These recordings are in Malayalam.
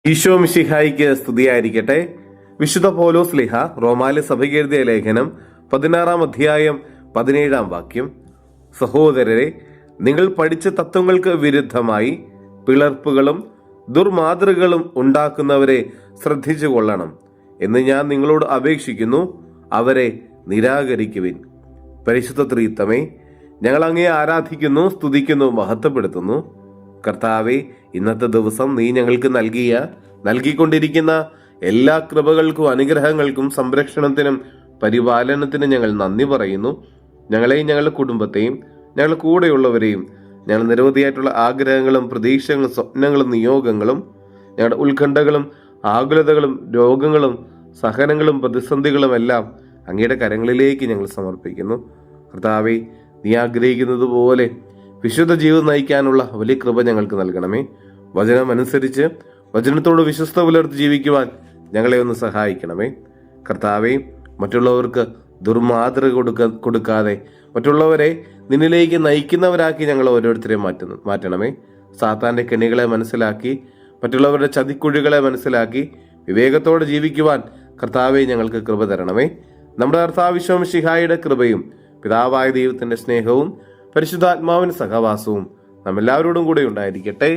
ഈശോ മിശിഹായിക്ക് സ്തുതിയായിരിക്കട്ടെ. വിശുദ്ധ പൗലോസ് സ്ലീഹ റോമാലെ സഭയ്ക്ക് എഴുതിയ ലേഖനം 16 അധ്യായം 17 സഹോദരരെ, നിങ്ങൾ പഠിച്ച തത്വങ്ങൾക്ക് വിരുദ്ധമായി പിളർപ്പുകളും ദുർമാതൃകകളും ഉണ്ടാക്കുന്നവരെ ശ്രദ്ധിച്ചു കൊള്ളണം എന്ന് ഞാൻ നിങ്ങളോട് അപേക്ഷിക്കുന്നു. അവരെ നിരാകരിക്കുവിൻ. പരിശുദ്ധ ത്രിത്വമേ, ഞങ്ങൾ അങ്ങയെ ആരാധിക്കുന്നു, സ്തുതിക്കുന്നു, മഹത്വപ്പെടുത്തുന്നു. കർത്താവെ, ഇന്നത്തെ ദിവസം നീ ഞങ്ങൾക്ക് നൽകിക്കൊണ്ടിരിക്കുന്ന എല്ലാ കൃപകൾക്കും അനുഗ്രഹങ്ങൾക്കും സംരക്ഷണത്തിനും പരിപാലനത്തിനും ഞങ്ങൾ നന്ദി പറയുന്നു. ഞങ്ങളെയും ഞങ്ങളുടെ കുടുംബത്തെയും ഞങ്ങളുടെ കൂടെയുള്ളവരെയും ഞങ്ങൾ നിരവധിയായിട്ടുള്ള ആഗ്രഹങ്ങളും പ്രതീക്ഷകളും സ്വപ്നങ്ങളും നിയോഗങ്ങളും ഞങ്ങളുടെ ഉത്കണ്ഠകളും ആകുലതകളും രോഗങ്ങളും സഹനങ്ങളും പ്രതിസന്ധികളും എല്ലാം അങ്ങയുടെ കരങ്ങളിലേക്ക് ഞങ്ങൾ സമർപ്പിക്കുന്നു. കർത്താവെ, നീ ആഗ്രഹിക്കുന്നത് പോലെ വിശുദ്ധ ജീവിതം നയിക്കാനുള്ള വലിയ കൃപ ഞങ്ങൾക്ക് നൽകണമേ. വചനം അനുസരിച്ച് വചനത്തോട് വിശ്വസ്ത പുലർത്തി ജീവിക്കുവാൻ ഞങ്ങളെ ഒന്ന് സഹായിക്കണമേ. കർത്താവെ, മറ്റുള്ളവർക്ക് ദുർമാതൃക കൊടുക്കാതെ മറ്റുള്ളവരെ നിന്നിലേക്ക് നയിക്കുന്നവരാക്കി ഞങ്ങൾ ഓരോരുത്തരെയും മാറ്റണമേ. സാത്താന്റെ കെണികളെ മനസ്സിലാക്കി മറ്റുള്ളവരുടെ ചതിക്കുഴികളെ മനസ്സിലാക്കി വിവേകത്തോടെ ജീവിക്കുവാൻ കർത്താവെ ഞങ്ങൾക്ക് കൃപ തരണമേ. നമ്മുടെ കർത്താവ് മിശിഹായുടെ കൃപയും പിതാവായ ദൈവത്തിന്റെ സ്നേഹവും പരിശുദ്ധാത്മാവിന്റെ സഹവാസവും നമ്മെല്ലാവരോടും കൂടെ ഉണ്ടായിരിക്കട്ടെ,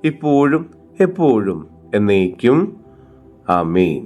ഇപ്പോഴും എപ്പോഴും എന്നേക്കും. ആമേൻ.